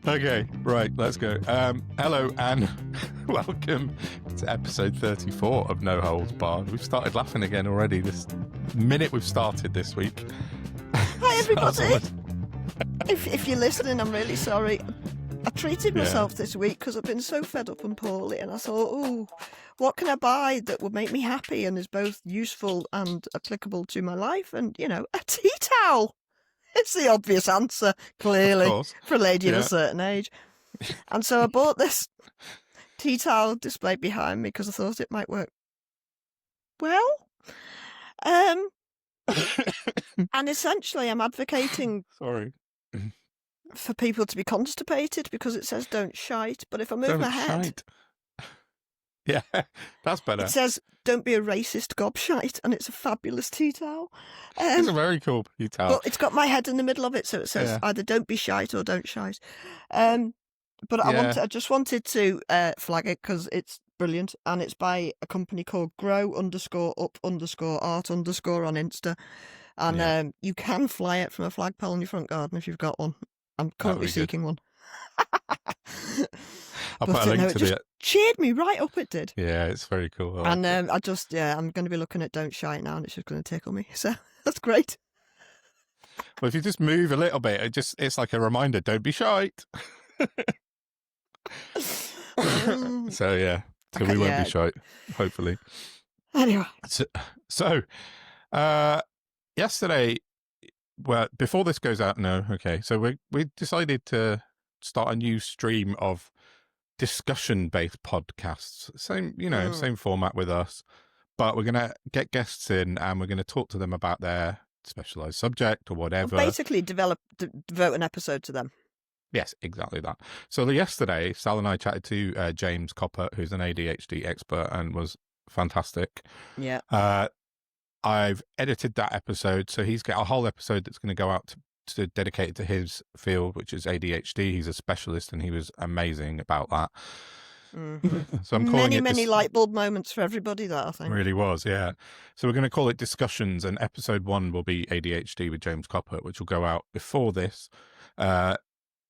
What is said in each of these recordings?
Okay, right, let's go. Hello and welcome to episode 34 of No Holds Barred. We've started laughing again already this minute we've started this week. Hi everybody! If you're listening, I'm really sorry. I treated myself this week because I've been so fed up and poorly, and I thought, what can I buy that would make me happy and is both useful and applicable to my life? And, a tea towel. It's the obvious answer, clearly, for a lady of a certain age. And so I bought this tea towel displayed behind me because I thought it might work well. And essentially I'm advocating for people to be constipated because it says don't shite. But if I move my head... Yeah, that's better. It says, don't be a racist gobshite, and it's a fabulous tea towel. It's a very cool tea towel. But it's got my head in the middle of it, so it says either don't be shite or don't shite. But I just wanted to flag it because it's brilliant, and it's by a company called grow_up_art_ on Insta. And you can fly it from a flagpole in your front garden if you've got one. I'm currently seeking one. I'll put a link to it. Cheered me right up, it did. Yeah, it's very cool. I'm going to be looking at Don't Shite now, and it's just going to tickle me. So that's great. Well, if you just move a little bit, it's like a reminder, don't be shite. So we won't be shite, hopefully. Anyway. So yesterday, well, before this goes out, so we decided to start a new stream of discussion-based podcasts. Same format with us, but we're going to get guests in and we're going to talk to them about their specialised subject or whatever. Basically, devote an episode to them. Yes, exactly that. So yesterday, Sal and I chatted to James Coppert, who's an ADHD expert, and was fantastic. Yeah. I've edited that episode, so he's got a whole episode that's going to go out to dedicated to his field, which is ADHD. He's a specialist, and he was amazing about that. Mm-hmm. So I'm calling many light bulb moments for everybody. That I think really was, yeah. So we're going to call it discussions, and episode 1 will be ADHD with James Coppert, which will go out before this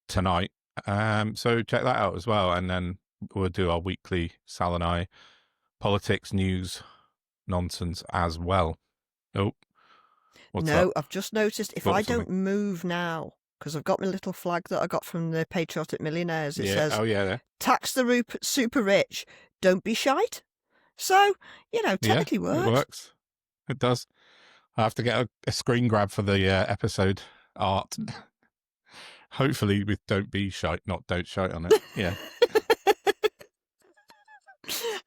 tonight. So check that out as well, and then we'll do our weekly Sal and I politics, news, nonsense as well. Nope. I've just noticed if I don't move now, because I've got my little flag that I got from the Patriotic Millionaires, it says, tax the super rich, don't be shite. So, technically works. It works. It does. I have to get a screen grab for the episode art. Hopefully with don't be shite, not don't shite on it. Yeah.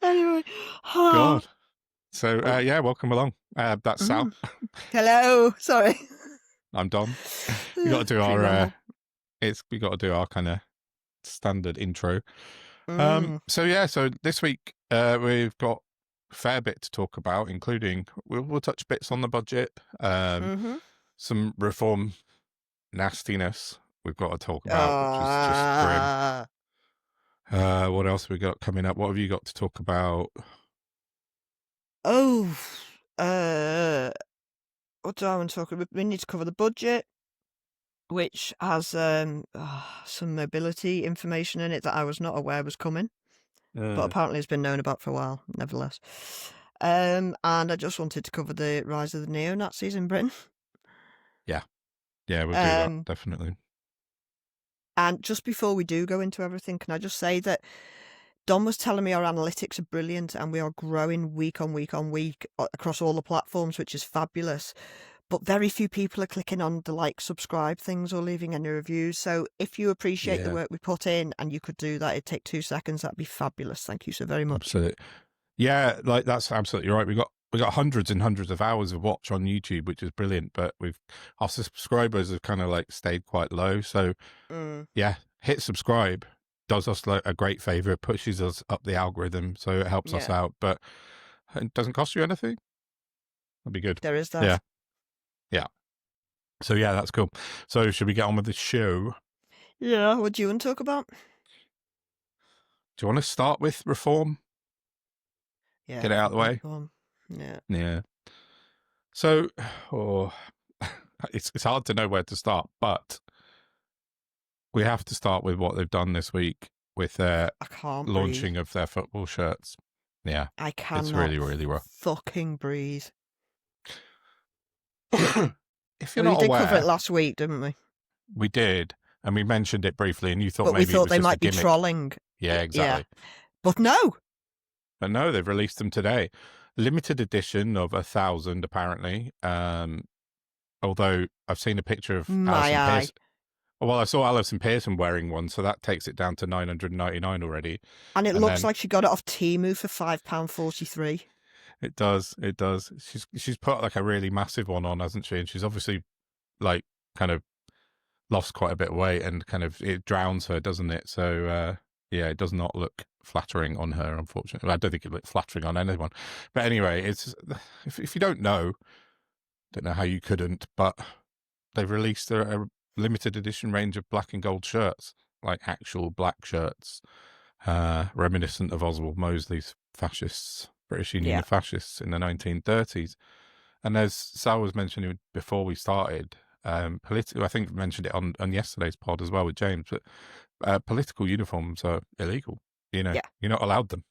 Anyway. God. So, welcome along. That's Sal. Hello. Sorry. I'm Dom. We got to do our kind of standard intro. So this week we've got a fair bit to talk about, including we'll touch bits on the budget, some reform nastiness we've got to talk about, which is just grim. What else have we got coming up? What have you got to talk about? What do I want to talk about? We need to cover the budget, which has some mobility information in it that I was not aware was coming, but apparently it's been known about for a while, nevertheless. And I just wanted to cover the rise of the neo-Nazis in Britain. Yeah, we'll do that, definitely. And just before we do go into everything, can I just say that Don was telling me our analytics are brilliant and we are growing week on week on week across all the platforms, which is fabulous. But very few people are clicking on the subscribe things or leaving any reviews. So if you appreciate the work we put in and you could do that, it'd take 2 seconds. That'd be fabulous. Thank you so very much. Absolutely. Yeah, that's absolutely right. We got hundreds and hundreds of hours of watch on YouTube, which is brilliant. But our subscribers have kind of stayed quite low. So hit subscribe. Does us a great favor. It pushes us up the algorithm, so it helps us out. But it doesn't cost you anything. That'd be good. There is that. Yeah. So that's cool. So should we get on with the show? Yeah. What do you want to talk about? Do you want to start with reform? Yeah. Get it out of the way. Reform. Yeah. Yeah. So, it's hard to know where to start, but we have to start with what they've done this week with their launching of their football shirts. Yeah, I cannot. It's really, really rough. Fucking breathe. If you're not aware, we did cover it last week, didn't we? We did, and we mentioned it briefly, and you thought but maybe we thought it was they just might a be gimmick. trolling. Yeah, exactly. Yeah. But no. But no, they've released them today. Limited edition of 1,000, apparently. Although I've seen a picture of Alison Pearson. Well, I saw Alison Pearson wearing one, so that takes it down to £999 already. And it looks like she got it off Temu for £5.43. It does. It does. She's put like a really massive one on, hasn't she? And she's obviously like kind of lost quite a bit of weight, and kind of it drowns her, doesn't it? So yeah, it does not look flattering on her, unfortunately. I don't think it looks flattering on anyone. But anyway, it's if you don't know how you couldn't, but they've released a limited edition range of black and gold shirts, like actual black shirts, reminiscent of Oswald Mosley's fascists, British Union of Fascists in the 1930s. And as Sal was mentioning before we started, political, I think we mentioned it on yesterday's pod as well with James, but political uniforms are illegal. You're not allowed them.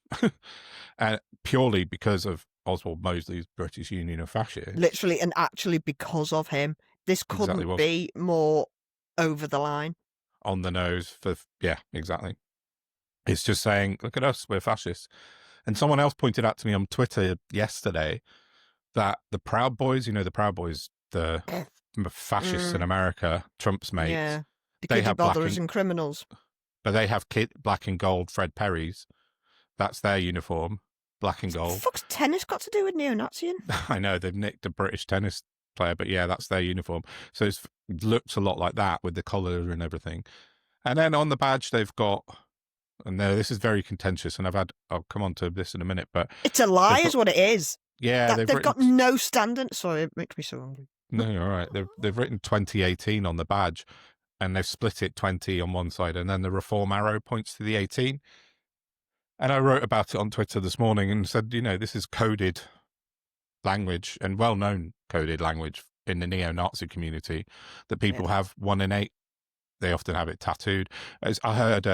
Purely because of Oswald Mosley's British Union of Fascists. Literally and actually because of him. This couldn't be more over the line. On the nose. Yeah, exactly. It's just saying, look at us, we're fascists. And someone else pointed out to me on Twitter yesterday that the Proud Boys, the Proud Boys, the fascists in America, Trump's mates. Yeah, they have botherers and criminals. But they have black and gold Fred Perrys. That's their uniform, black and gold. What the fuck's tennis got to do with neo-Naziing? I know, they've nicked a British tennis player, but yeah, that's their uniform. So it looks a lot like that with the collar and everything. And then on the badge, they've got, and this is very contentious, and I'll come on to this in a minute, but it's a lie, is what it is. Yeah, they've got no standard. Sorry, it makes me so hungry. No, you're all right. They've written 2018 on the badge, and they've split it 20 on one side, and then the reform arrow points to the 18. And I wrote about it on Twitter this morning and said, this is coded language, and well-known coded language in the neo-Nazi community, that people have 1 in 8. They often have it tattooed. As I heard,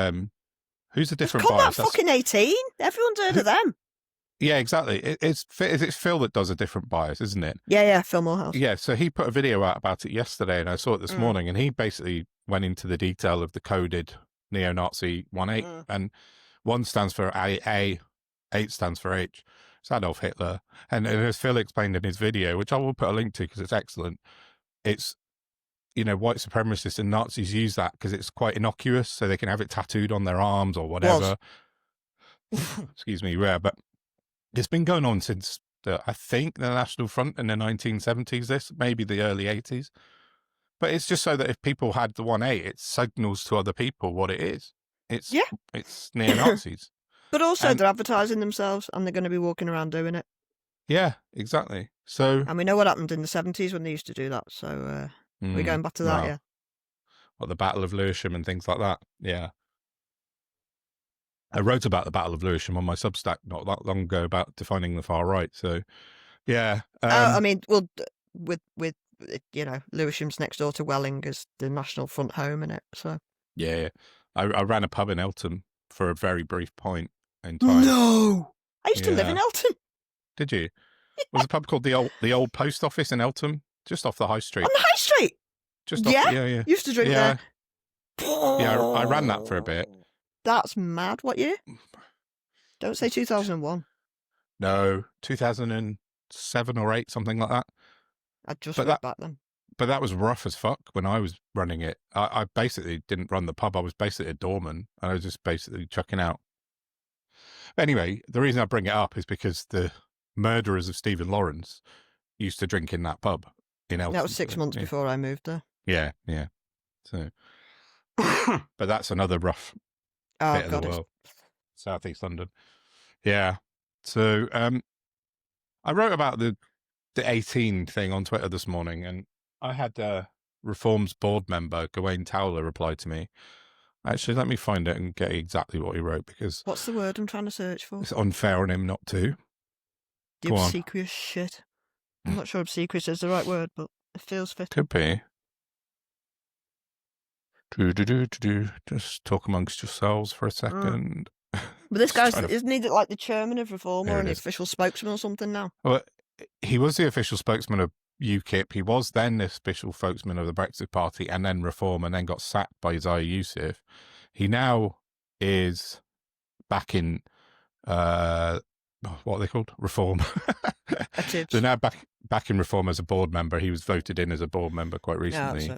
who's a different bias? Combat fucking 18. Everyone's heard of them. Yeah, exactly. It's Phil that does a different bias, isn't it? Yeah, Phil Morehouse. Yeah, so he put a video out about it yesterday, and I saw it this morning, and he basically went into the detail of the coded neo-Nazi 1-8, and 1 stands for A, 8 stands for H. It's Adolf Hitler. And as Phil explained in his video, which I will put a link to because it's excellent, it's, white supremacists and Nazis use that because it's quite innocuous, so they can have it tattooed on their arms or whatever. Excuse me, but it's been going on since, I think, the National Front in the 1970s, maybe the early 80s. But it's just so that if people had the 1-8, it signals to other people what it is. It's neo-Nazis. But also they're advertising themselves, and they're going to be walking around doing it. Yeah, exactly. So, and we know what happened in the 70s when they used to do that. So we're going back to that, yeah. Well, the Battle of Lewisham and things like that. Yeah. I wrote about the Battle of Lewisham on my Substack not that long ago about defining the far right. So, yeah. With Lewisham's next door to Welling as the National Front home in it. So yeah. I ran a pub in Eltham for a very brief point in time. No, I used to live in Eltham. Did you? Was a pub called the old Post Office in Eltham, just off the High Street. On the High Street. Just off, yeah. Used to drink there. Yeah, I ran that for a bit. That's mad. What year? Don't say 2001. No, 2007 or 8, something like that. I just went back then. But that was rough as fuck when I was running it. I basically didn't run the pub. I was basically a doorman, and I was just basically chucking out. Anyway, the reason I bring it up is because the murderers of Stephen Lawrence used to drink in that pub in Eltham. That was 6 months before I moved there. Yeah. So, but that's another rough bit of the world. Southeast London. Yeah. So, I wrote about the 18 thing on Twitter this morning, and I had Reform's board member, Gawain Towler, reply to me. Actually, let me find it and get exactly what he wrote, because... What's the word I'm trying to search for? It's unfair on him not to. The obsequious shit. I'm not sure obsequious is the right word, but it feels fitting. Could be. Just talk amongst yourselves for a second. But this guy's, isn't he like the chairman of Reform or an official spokesman or something now? Well, he was the official spokesman of UKIP. He was then the official spokesman of the Brexit Party and then Reform, and then got sacked by Isaiah Youssef. He now is back in, what are they called? Reform. They're now back in Reform as a board member. He was voted in as a board member quite recently. Yeah,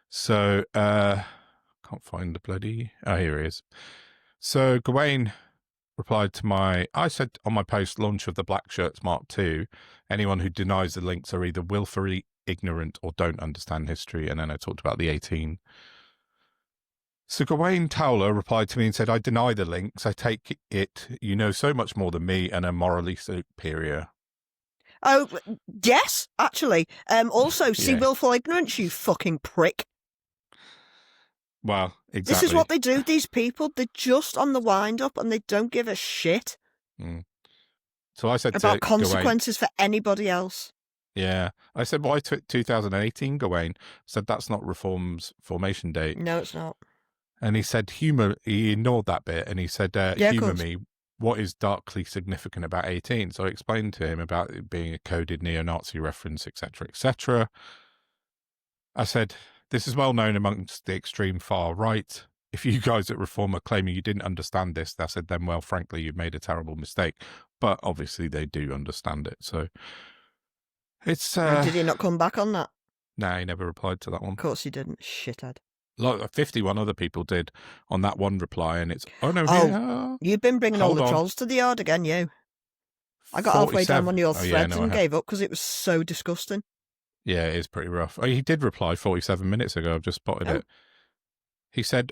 so, can't find the bloody... Oh, here he is. So, Gawain replied to I said on my post, launch of the Black Shirts Mark II, anyone who denies the links are either willfully ignorant or don't understand history. And then I talked about the 18. So Gawain Towler replied to me and said, I deny the links. I take it you know so much more than me and are morally superior. Oh, yes, actually. Also, see willful ignorance, you fucking prick. Well, exactly. This is what they do, these people. They're just on the wind-up and they don't give a shit So I said about consequences for anybody else. Yeah. I said, why 2018, Gawain? I said, that's not Reform's formation date. No, it's not. And he said, he ignored that bit and he said, humour me, what is darkly significant about 18? So I explained to him about it being a coded neo-Nazi reference, etc., etc. I said, this is well known amongst the extreme far right. If you guys at Reform are claiming you didn't understand this, I said, then, well, frankly, you've made a terrible mistake. But obviously they do understand it. So it's... did he not come back on that? No, he never replied to that one. Of course he didn't, shithead. Like 51 other people did on that one reply, and it's, oh, no. You've been bringing all the trolls to the yard again, you. I got halfway down one of your threads and gave up because it was so disgusting. Yeah, it is pretty rough. Oh, he did reply 47 minutes ago. I've just spotted it. He said,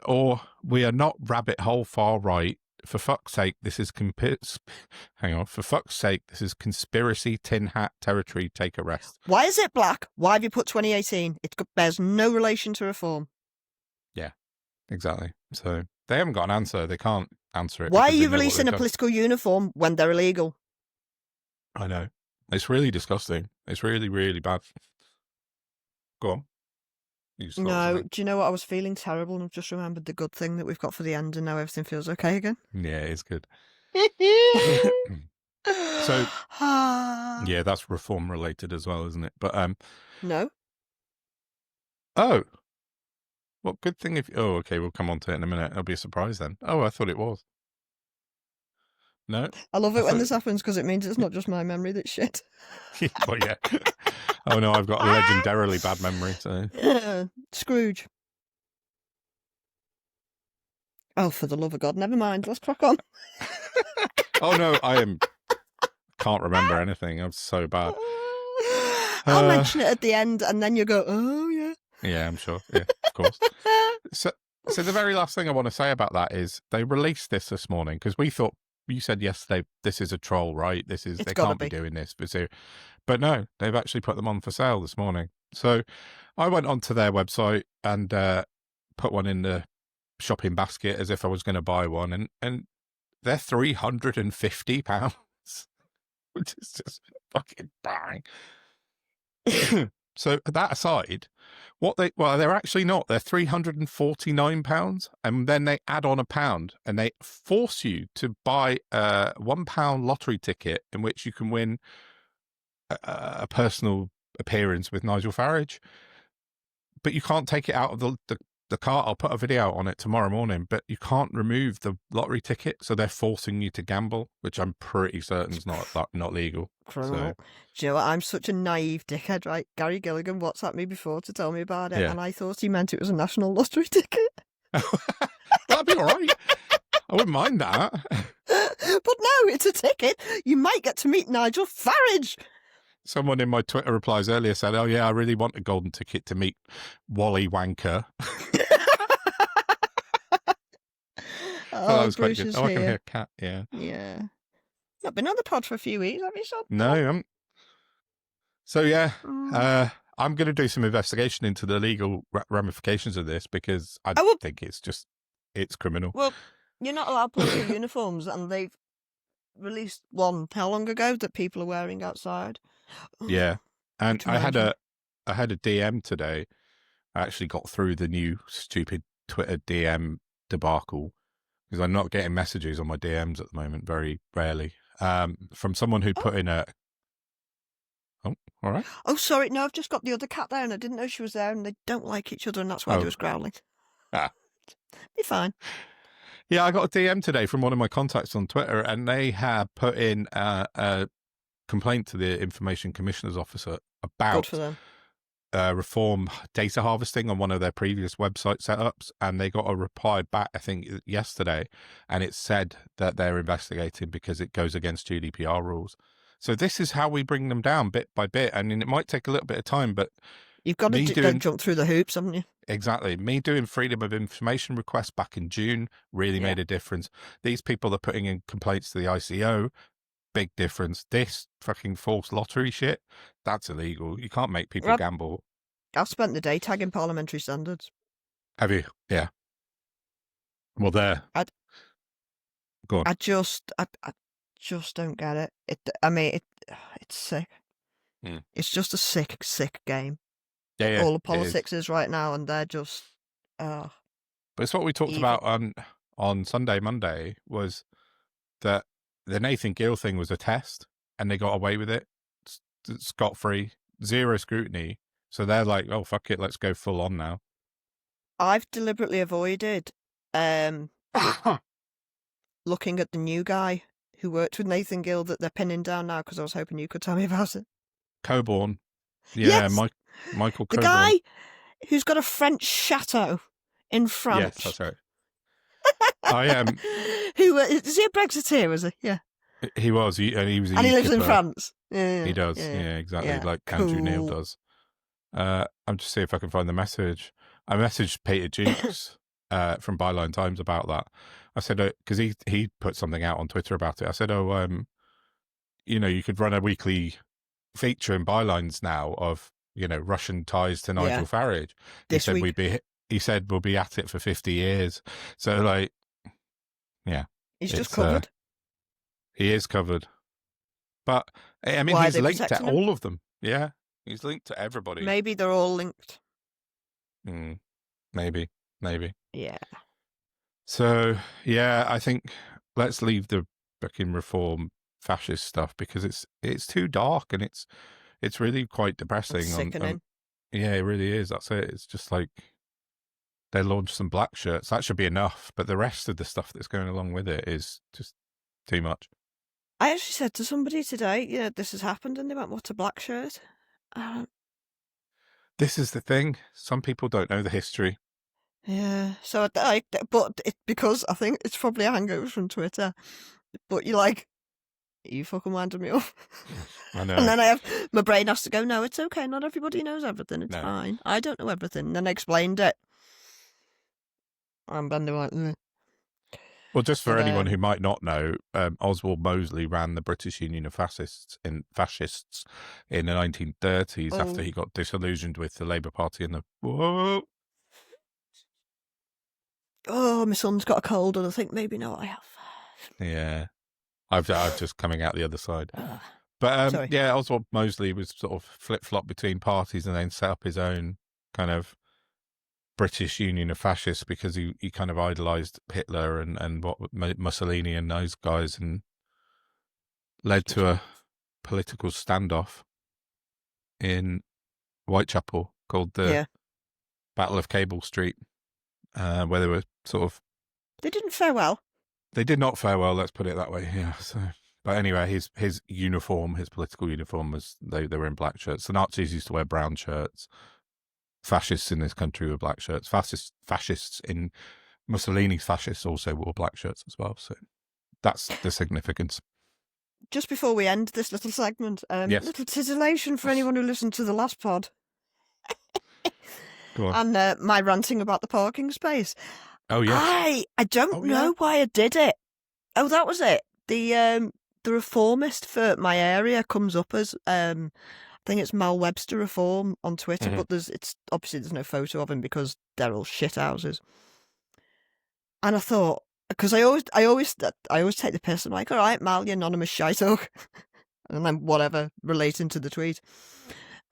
we are not rabbit hole far right. For fuck's sake, this is For fuck's sake, this is conspiracy tin hat territory. Take a rest. Why is it black? Why have you put 2018? It bears no relation to Reform. Yeah, exactly. So they haven't got an answer. They can't answer it. Why are you releasing a political uniform when they're illegal? I know. It's really disgusting. It's really, really bad. Go on. No, do you know what? I was feeling terrible and I've just remembered the good thing that we've got for the end and now everything feels okay again. Yeah, it's good. So, yeah, that's Reform related as well, isn't it? But, no. Oh. Well, good thing if... Oh, okay, we'll come on to it in a minute. It'll be a surprise then. Oh, I thought it was. No? I love it when this happens because it means it's not just my memory that's shit. Well, yeah. Oh, no, I've got a legendarily bad memory, so... Scrooge. Oh, for the love of God, never mind. Let's crack on. Oh, no, can't remember anything. I'm so bad. I'll mention it at the end and then you go, oh, yeah. Yeah, I'm sure. Yeah, of course. So the very last thing I want to say about that is they released this morning because we thought, you said yesterday, this is a troll, right? They can't be doing this. But no, they've actually put them on for sale this morning. So I went onto their website and put one in the shopping basket as if I was going to buy one. And they're £350, which is just fucking bang. So that aside, they're actually not. They're £349, and then they add on £1, and they force you to buy a £1 lottery ticket in which you can win a personal appearance with Nigel Farage. But you can't take it out of the cart. I'll put a video out on it tomorrow morning, but you can't remove the lottery ticket, so they're forcing you to gamble, which I'm pretty certain is not legal. Criminal. So. Do you know what? I'm such a naive dickhead, right? Gary Gilligan WhatsApped me before to tell me about it, and I thought he meant it was a national lottery ticket. That'd be all right. I wouldn't mind that. But no, it's a ticket. You might get to meet Nigel Farage. Someone in my Twitter replies earlier said, oh, yeah, I really want a golden ticket to meet Wally Wanker. That was quite good. Oh, I can hear a cat, yeah. Yeah. Not been on the pod for a few weeks, have you, son? No, I haven't. So, yeah, I'm going to do some investigation into the legal ramifications of this because I think it's criminal. Well, you're not allowed political uniforms, and they've released one how long ago that people are wearing outside. Yeah, and I had a DM today I actually got through the new stupid Twitter DM debacle because I'm not getting messages on my DMs at the moment, very rarely, from someone who put in a... Oh, all right. Oh, sorry. No, I've just got the other cat there and I didn't know she was there and they don't like each other and that's why they was growling. Be fine. Yeah, I got a DM today from one of my contacts on Twitter and they had put in a complaint to the Information Commissioner's Officer about... Good for them. Reform data harvesting on one of their previous website setups, and they got a reply back, I think, yesterday, and it said that they're investigating because it goes against GDPR rules. So this is how we bring them down bit by bit. I mean, it might take a little bit of time, but you've got to jump through the hoops, haven't you? Exactly. Me doing freedom of information requests back in June really made a difference. These people are putting in complaints to the ICO. Big difference. This fucking false lottery shit, that's illegal. You can't make people gamble. I've spent the day tagging parliamentary standards. Have you? Yeah. Well, there. Go on. I just don't get it. It's sick. It's just a sick game. Yeah. All the politics is right now, and they're just... But it's what we talked about on Monday, was that the Nathan Gill thing was a test and they got away with it scot-free, zero scrutiny. So they're like, oh, fuck it, let's go full on now. I've deliberately avoided looking at the new guy who worked with Nathan Gill that they're pinning down now because I was hoping you could tell me about it. Coburn. Yeah, yes! Michael Coburn. The guy who's got a French chateau in France. Yes, that's right. I am. Who is he? A Brexiteer, was he? Yeah, he was. He was. And he lives in France. Yeah, he does. Yeah, exactly. Like Andrew Neil does. I'm just seeing if I can find the message. I messaged Peter Jukes from Byline Times about that. I said because he put something out on Twitter about it. I said, you could run a weekly feature in Bylines now of Russian ties to Nigel Farage. He said we'll be at it for 50 years. So like. Yeah. He's just covered. He is covered. But, I mean, he's linked to all of them. Yeah. He's linked to everybody. Maybe they're all linked. Maybe. Yeah. So, yeah, I think let's leave the fucking reform fascist stuff because it's too dark and it's really quite depressing. It's sickening. Yeah, it really is. That's it. It's just like... They launched some black shirts. That should be enough. But the rest of the stuff that's going along with it is just too much. I actually said to somebody today, this has happened. And they went, what's a black shirt? This is the thing. Some people don't know the history. Yeah. So, because I think it's probably a hangover from Twitter. But you're like, you fucking winded me up. I know. And then my brain has to go, no, it's okay. Not everybody knows everything. It's fine. I don't know everything. And then I explained it. I'm bending like, Well, just for anyone who might not know, Oswald Mosley ran the British Union of Fascists in the 1930s after he got disillusioned with the Labour Party and the... Whoa! Oh, my son's got a cold and I think maybe not I have. Yeah. I've just coming out the other side. But, Oswald Mosley was sort of flip-flop between parties and then set up his own kind of British Union of Fascists because he kind of idolised Hitler and what Mussolini and those guys and led to a political standoff in Whitechapel called the Battle of Cable Street, where they were sort of... They didn't fare well. They did not fare well, let's put it that way, yeah. So, but anyway, his uniform, his political uniform, was they were in black shirts. The Nazis used to wear brown shirts. Fascists in this country were black shirts. Fascists in Mussolini's fascists also wore black shirts as well. So that's the significance. Just before we end this little segment, little titillation for anyone who listened to the last pod. Go on. And my ranting about the parking space. Oh, yes. I don't know why I did it. Oh, that was it. The reformist for my area comes up as... I think it's Mal Webster Reform on Twitter, but there's no photo of him because they're all shit houses. And I thought, because I always take the piss. I'm like, all right, Mal, you anonymous shite hog, and then whatever relating to the tweet.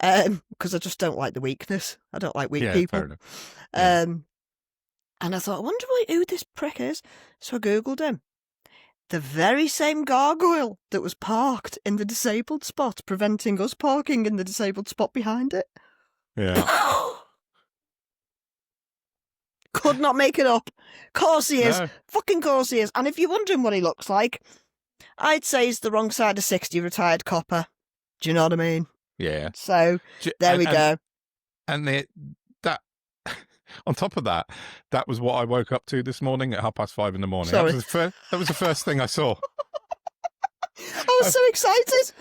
because I just don't like the weakness. I don't like weak people. Fair enough. Yeah. And I thought, I wonder who this prick is. So I Googled him. The very same gargoyle that was parked in the disabled spot, preventing us parking in the disabled spot behind it. Yeah. Could not make it up. Course he is. No. Fucking course he is. And if you're wondering what he looks like, I'd say he's the wrong side of 60, retired copper. Do you know what I mean? Yeah. So, there we go. And that, on top of that, that was what I woke up to this morning at 5:30 in the morning. Sorry. That was the first thing I saw. I was so excited.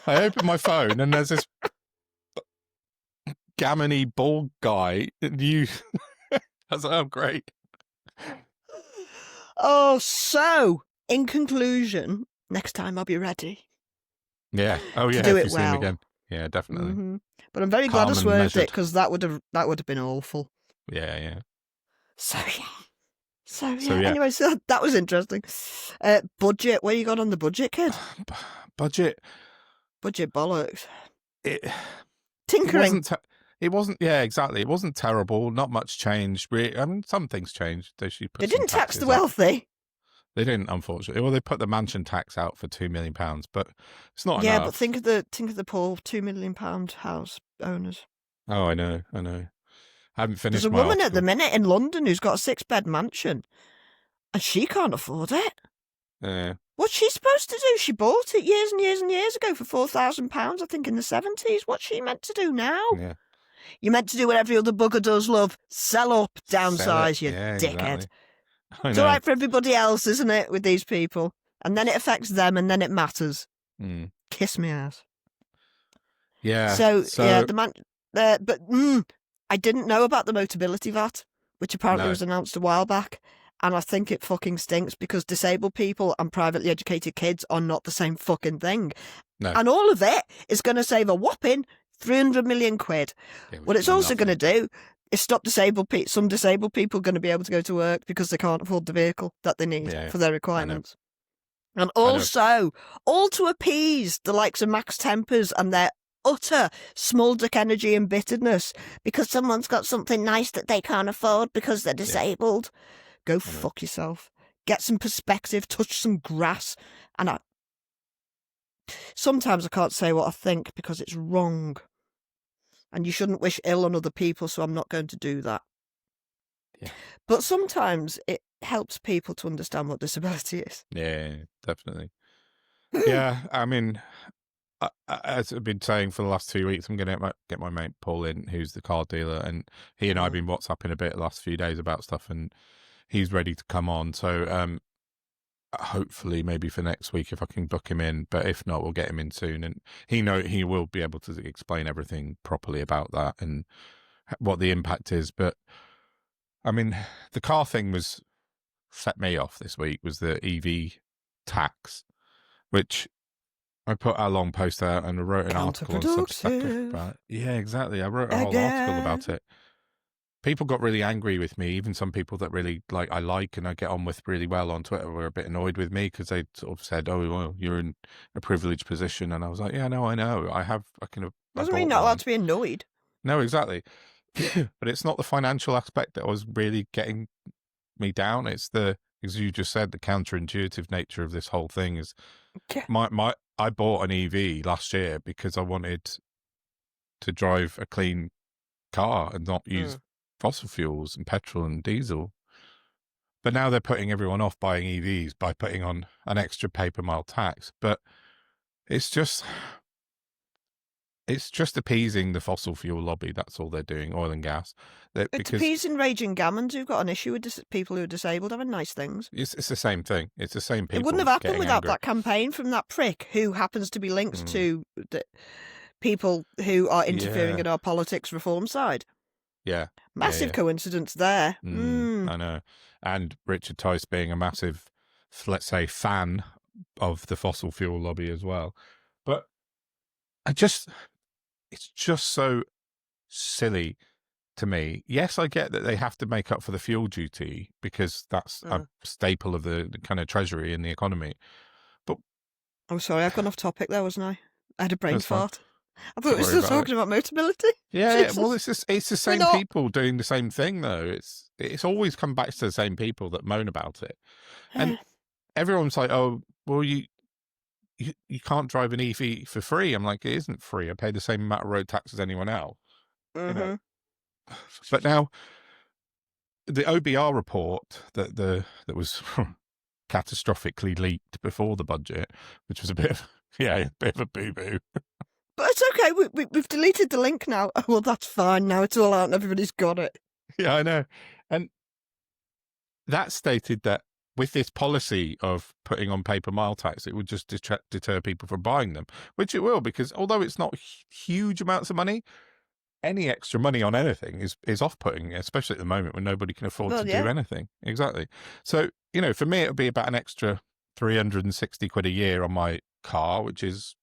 I opened my phone and there's this gammony bald guy. I was like, oh, great. Oh, so, in conclusion, next time I'll be ready. Yeah. Oh, yeah. To do if it you see him again. Yeah, definitely. Mm-hmm. But I'm very glad I swerved it, because that would have been awful. Yeah. So yeah. Anyway, so that was interesting. Budget. Where you got on the budget, kid? Budget bollocks. Tinkering. It wasn't. Yeah, exactly. It wasn't terrible. Not much changed. I mean, some things changed. They didn't tax the wealthy. They didn't, unfortunately. Well, they put the mansion tax out for £2 million, but it's not enough. Yeah, but think of the poor £2 million house owners. Oh, I know. I haven't finished. There's a woman at the minute in London who's got a 6-bed mansion, and she can't afford it. Yeah. What's she supposed to do? She bought it years and years and years ago for £4,000, I think, in the 70s. What's she meant to do now? Yeah. You're meant to do what every other bugger does, love. Sell up, downsize, you dickhead. Exactly. It's all right for everybody else, isn't it, with these people? And then it affects them, and then it matters. Kiss me ass. Yeah. So yeah, the man. But I didn't know about the Motability VAT, which apparently was announced a while back, and I think it fucking stinks because disabled people and privately educated kids are not the same fucking thing. No. And all of it is going to save a whopping 300 million quid. What it's also going to do is stop some disabled people going to be able to go to work because they can't afford the vehicle that they need for their requirements. And also, all to appease the likes of Max Tempers and their utter small dick energy and bitterness because someone's got something nice that they can't afford because they're disabled. Go fuck yourself. Get some perspective, touch some grass. And sometimes I can't say what I think because it's wrong. And you shouldn't wish ill on other people, so I'm not going to do that. Yeah. But sometimes it helps people to understand what disability is. Yeah, definitely. Yeah, I mean, as I've been saying for the last 2 weeks, I'm going to get my mate Paul in, who's the car dealer, and he and I have been WhatsApping a bit the last few days about stuff, and he's ready to come on. So hopefully maybe for next week if I can book him in, but if not, we'll get him in soon, and he will be able to explain everything properly about that and what the impact is. But I mean, the car thing set me off this week was the EV tax, which I put a long post out and I wrote an article on Substack about it. Yeah, exactly. I wrote a whole article about it. People got really angry with me. Even some people that really I like and I get on with really well on Twitter were a bit annoyed with me because they sort of said, "Oh, well, you're in a privileged position," and I was like, "Yeah, no, I know. I can." Doesn't mean not allowed to be annoyed. No, exactly. But it's not the financial aspect that was really getting me down. It's as you just said, the counterintuitive nature of this whole thing is. I bought an EV last year because I wanted to drive a clean car and not use fossil fuels and petrol and diesel. But now they're putting everyone off buying EVs by putting on an extra paper mile tax. But it's just appeasing the fossil fuel lobby. That's all they're doing, oil and gas. It's appeasing raging gammons who've got an issue with people who are disabled having nice things. It's the same thing. It's the same people. It wouldn't have happened without that campaign from that prick who happens to be linked to the people who are interfering in our politics reform side. Yeah. Massive coincidence there. I know. And Richard Tice being a massive, let's say, fan of the fossil fuel lobby as well. But it's just so silly to me. Yes, I get that they have to make up for the fuel duty because that's a staple of the kind of treasury in the economy. But I'm sorry, I've gone off topic there, wasn't I? I had a brain fart. I thought we were still talking about Motability. Yeah, Jesus. well, it's the same people doing the same thing, though. It's always come back to the same people that moan about it. And everyone's like, oh, well, you can't drive an EV for free. I'm like, it isn't free. I pay the same amount of road tax as anyone else. You know? But now, the OBR report that was catastrophically leaked before the budget, which was a bit of a boo-boo. But it's okay. We've deleted the link now. Oh, well, that's fine. Now it's all out and everybody's got it. Yeah, I know. And that stated that with this policy of putting on paper mile tax, it would just deter people from buying them, which it will, because although it's not huge amounts of money, any extra money on anything is off-putting, especially at the moment when nobody can afford to do anything. Exactly. So, for me, it would be about an extra 360 quid a year on my car, which is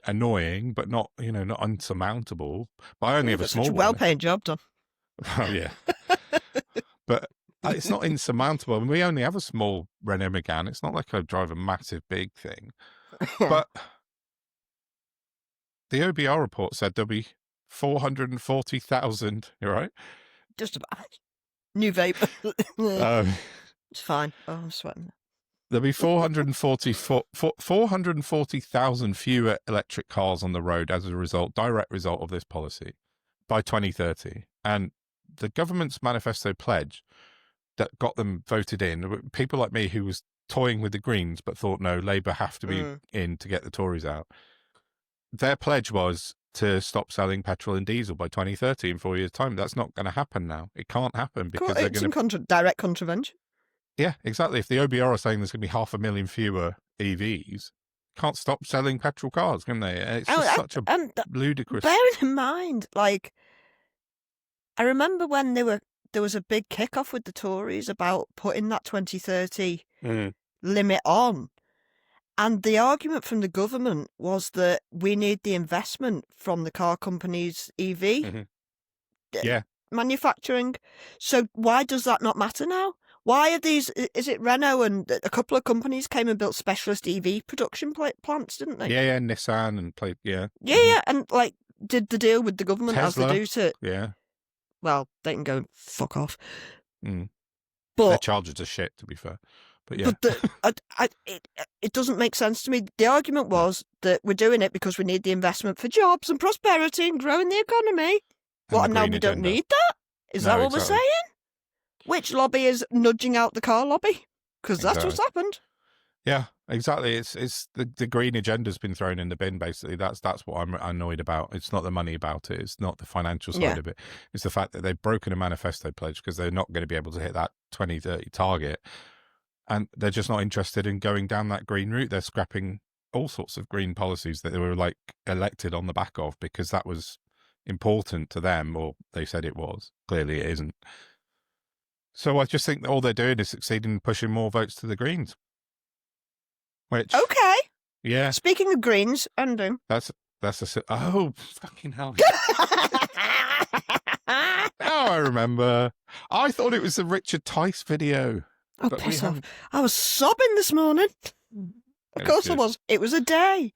annoying, but not, not unsurmountable. But I only have a small one. Well-paying job done. Oh, yeah. But it's not insurmountable. I mean, we only have a small Renault Megane. It's not like I drive a massive big thing. But the OBR report said there'll be 440,000. You're right. Just about. New vape. It's fine. Oh, I'm sweating. There'll be 440,000 fewer electric cars on the road as a direct result of this policy by 2030. And the government's manifesto pledge that got them voted in, people like me who was toying with the Greens but thought, no, Labour have to be in to get the Tories out. Their pledge was to stop selling petrol and diesel by 2030 in 4 years' time. That's not going to happen now. It can't happen because they're going to... direct contravention. Yeah, exactly. If the OBR are saying there's going to be 500,000 fewer EVs, can't stop selling petrol cars, can they? It's just such a ludicrous... Bearing in mind, I remember when there was a big kick-off with the Tories about putting that 2030 limit on. And the argument from the government was that we need the investment from the car companies' EV manufacturing. So why does that not matter now? Why are these... Is it Renault and a couple of companies came and built specialist EV production plants, didn't they? Yeah, Nissan and... Yeah, and did the deal with the government Tesla, as they do to... Yeah. Well, they can go fuck off. But their chargers are shit, to be fair. But yeah. But it doesn't make sense to me. The argument was that we're doing it because we need the investment for jobs and prosperity and growing the economy. And now we don't need that? Is that what we're saying? Which lobby is nudging out the car lobby? Because that's what's happened. Yeah, exactly. It's the green agenda's been thrown in the bin, basically. That's what I'm annoyed about. It's not the money about it. It's not the financial side of it. It's the fact that they've broken a manifesto pledge because they're not going to be able to hit that 2030 target. And they're just not interested in going down that green route. They're scrapping all sorts of green policies that they were elected on the back of because that was important to them, or they said it was. Clearly it isn't. So I just think that all they're doing is succeeding in pushing more votes to the Greens. Which, okay. Yeah. Speaking of Greens, undo. That's oh, fucking hell. Now I remember. I thought it was the Richard Tice video. Oh, piss off. I was sobbing this morning. Of course I was. It was a day.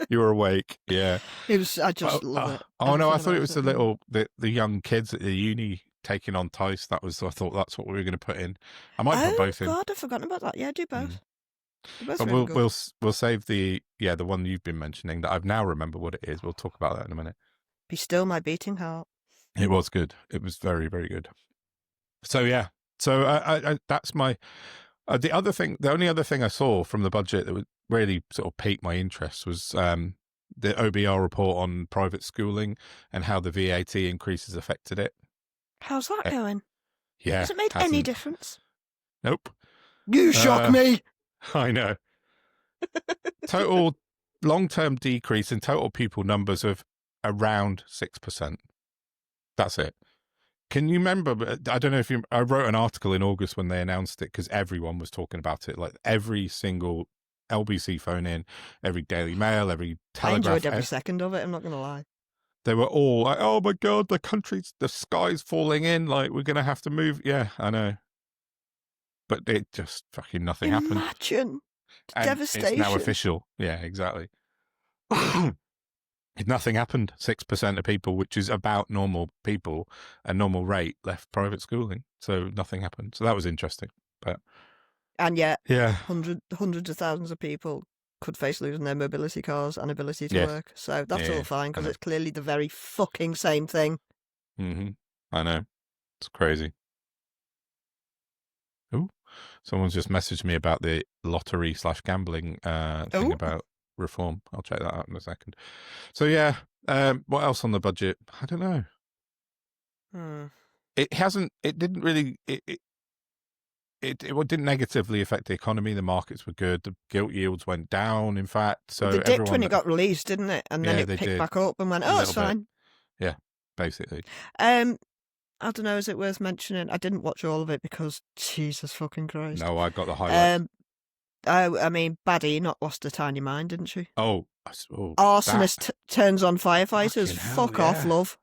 You were awake, yeah. It was. I just love it. Oh no, I thought it was the young kids at the uni taking on Tice. I thought that's what we were going to put in. I might put both in. Oh God, I've forgotten about that. Yeah, do both. But we'll save the one you've been mentioning that I've now remembered what it is. We'll talk about that in a minute. Be still my beating heart. It was good. It was very, very good. So yeah. So I that's my. The only other thing I saw from the budget that would really sort of piqued my interest was the OBR report on private schooling and how the VAT increases affected it. How's that going? Yeah. Has it made any difference? Nope. You shock me. I know. Total long-term decrease in total pupil numbers of around 6%. That's it. Can you remember? I don't know if I wrote an article in August when they announced it because everyone was talking about it. Like every single LBC phone in, every Daily Mail, every Telegraph. I enjoyed every second of it. I'm not going to lie. They were all like, "Oh my God, the sky's falling in. Like we're going to have to move." Yeah, I know. But it just fucking nothing happened. Imagine devastation. It's now official. Yeah, exactly. Nothing happened. 6% of people, which is about normal people, a normal rate, left private schooling. So nothing happened. So that was interesting. But and yet, yeah, hundreds of thousands of people could face losing their mobility cars and ability to work. So that's all fine because it's clearly the very fucking same thing. Mm-hmm. I know. It's crazy. Ooh, someone's just messaged me about the lottery/gambling thing about reform. I'll check that out in a second. So yeah, what else on the budget? I don't know. It hasn't. It didn't really. It didn't negatively affect the economy. The markets were good. The gilt yields went down, in fact. So it dipped when it got released, didn't it? And then it picked back up and went, oh, it's fine. Yeah, basically. I don't know, is it worth mentioning? I didn't watch all of it because, Jesus fucking Christ. No, I got the highlights. I mean, Badenoch lost her tiny mind, didn't she? Arsonist turns on firefighters. Fuck off, love.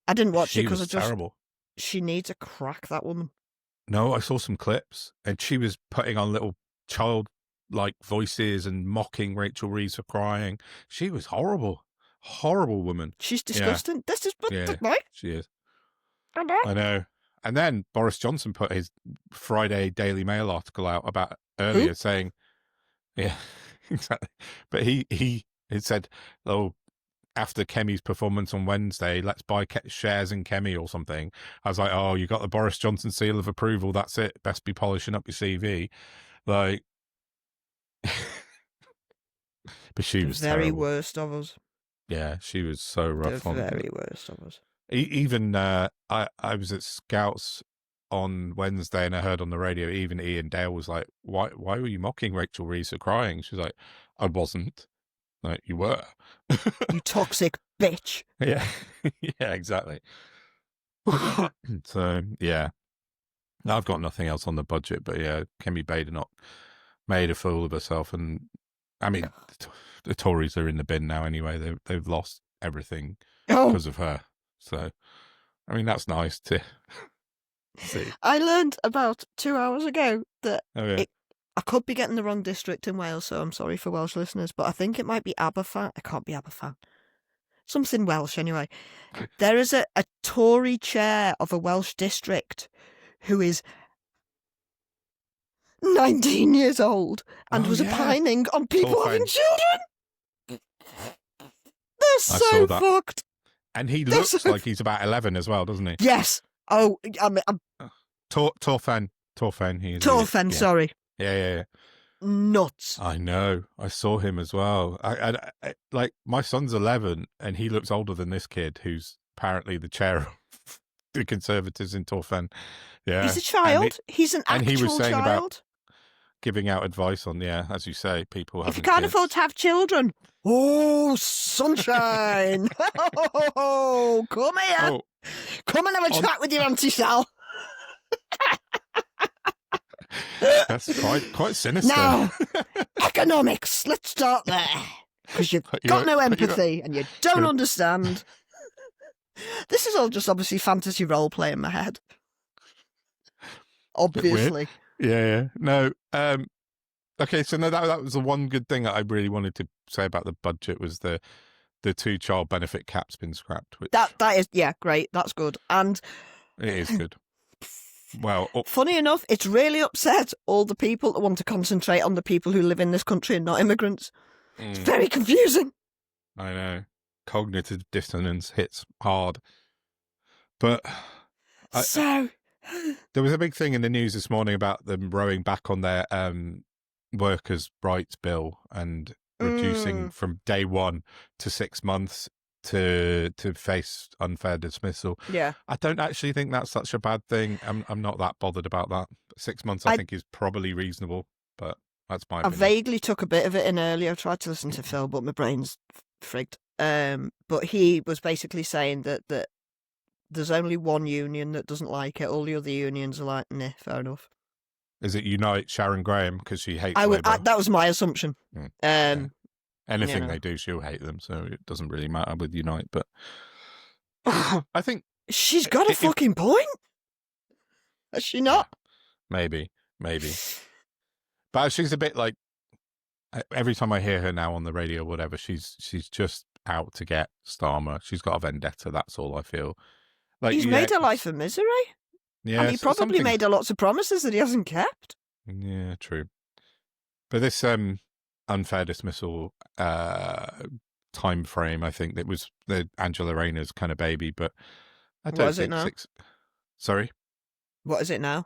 I didn't watch it because she needs a crack, that woman. No, I saw some clips, and she was putting on little child-like voices and mocking Rachel Reeves for crying. She was horrible woman. She's disgusting. This is she is. I know. And then Boris Johnson put his Friday Daily Mail article out about earlier saying, yeah, exactly. But he said, oh, after Kemi's performance on Wednesday, let's buy shares in Kemi or something. I was like, oh, you got the Boris Johnson seal of approval. That's it. Best be polishing up your CV. Like, but she was the very terrible. worst of us. Yeah, she was so rough. The very worst of us. Even I was at Scouts on Wednesday and I heard on the radio, even Ian Dale was like, why were you mocking Rachel Reeves for crying? She was like, I wasn't. Like, you were. You toxic bitch. Yeah. Yeah, exactly. So, yeah. I've got nothing else on the budget, but yeah, Kemi Badenoch made a fool of herself. And I mean, the Tories are in the bin now anyway. They've lost everything because of her. So, I mean, that's nice to see. I learned about 2 hours ago that I could be getting the wrong district in Wales, so I'm sorry for Welsh listeners, but I think it might be Aberfan. It can't be Aberfan. Something Welsh, anyway. There is a Tory chair of a Welsh district who is 19 years old and was opining on people having children. They're so fucked. And he looks like he's about 11 as well, doesn't he? Yes. Oh, I'm Torfen. Torfen, sorry. Yeah. Nuts. I know. I saw him as well. I like, my son's 11 and he looks older than this kid who's apparently the chair of the Conservatives in Torfen. Yeah. He's a child. He's an actual child. And he was saying about giving out advice on, as you say, people having If you can't afford to have children. Oh, sunshine. Oh, come here. Oh. Come and have a chat with your Auntie Sal. That's quite sinister. Now, economics. Let's start there. Because you've got no empathy and you don't understand. This is all just obviously fantasy role play in my head. Obviously. Yeah. No. Okay, so no, that was the one good thing that I really wanted to say about the budget was the 2-child benefit cap's been scrapped. Which that is great. That's good. And it is good. Well, funny enough, it's really upset all the people that want to concentrate on the people who live in this country and not immigrants. It's very confusing. I know. Cognitive dissonance hits hard. But there was a big thing in the news this morning about them rowing back on their workers' rights bill and reducing from day 1 to 6 months to face unfair dismissal. Yeah. I don't actually think that's such a bad thing. I'm not that bothered about that. 6 months I think is probably reasonable, but that's my opinion. I vaguely took a bit of it in earlier. I tried to listen to Phil, but my brain's frigged. But he was basically saying that there's only one union that doesn't like it. All the other unions are like, nah, fair enough. Is it Unite Sharon Graham because she hates Labour? That was my assumption. Anything they do, she'll hate them, so it doesn't really matter with Unite. But I think she's got a fucking point. Has she not? Maybe. But she's a bit like every time I hear her now on the radio or whatever, she's just out to get Starmer. She's got a vendetta. That's all I feel. Like, he's made her life a misery. Yeah, and he probably made her lots of promises that he hasn't kept. Yeah, true. But this unfair dismissal time frame, I think that was the Angela Rayner's kind of baby, but I don't think Sorry? What is it now?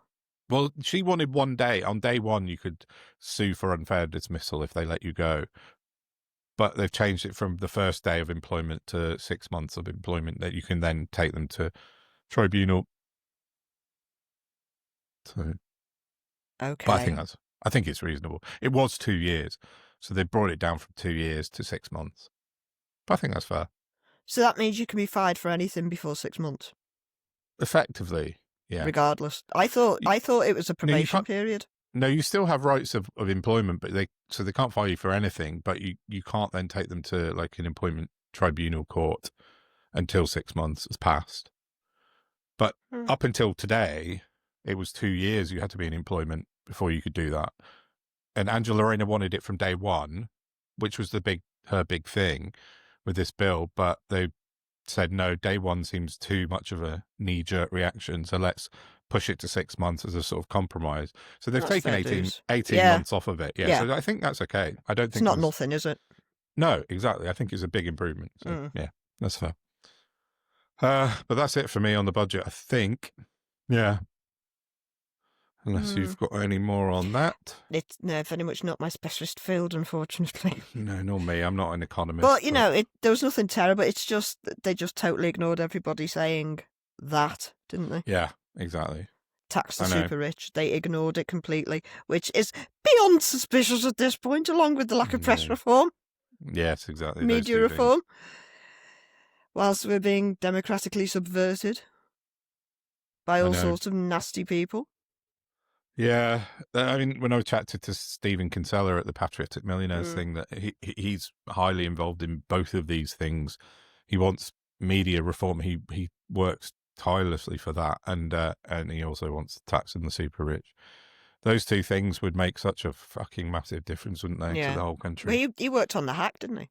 Well, she wanted 1 day. On day one, you could sue for unfair dismissal if they let you go. But they've changed it from the first day of employment to 6 months of employment that you can then take them to tribunal. So, okay. But I think it's reasonable. It was 2 years, so they brought it down from 2 years to 6 months. But I think that's fair. So that means you can be fired for anything before 6 months. Effectively, yeah. Regardless, I thought it was a probation period. No, you still have rights of employment, but they can't fire you for anything. But you can't then take them to like an employment tribunal court until 6 months has passed. But up until today, it was 2 years you had to be in employment before you could do that. And Angela Rayner wanted it from day one, which was her big thing with this bill. But they said, no, day one seems too much of a knee-jerk reaction, so let's push it to 6 months as a sort of compromise. So they've taken 18 months off of it. Yeah, so I think that's okay. I don't think it's not nothing, is it? No, exactly. I think it's a big improvement. So, yeah, that's fair. But that's it for me on the budget, I think. Yeah. Unless you've got any more on that. It's very much not my specialist field, unfortunately. No, nor me. I'm not an economist. But, you know, there was nothing terrible. It's just they just totally ignored everybody saying that, didn't they? Yeah, exactly. Tax the super rich. They ignored it completely, which is beyond suspicious at this point, along with the lack of press reform. Yes, exactly. Media reform. Whilst we're being democratically subverted by all sorts of nasty people. Yeah, I mean, when I chatted to Stephen Kinsella at the Patriotic Millionaires thing, that he's highly involved in both of these things. He wants media reform. He works tirelessly for that, and he also wants taxing the super rich. Those two things would make such a fucking massive difference, wouldn't they, to the whole country? Well, he worked on the hack, didn't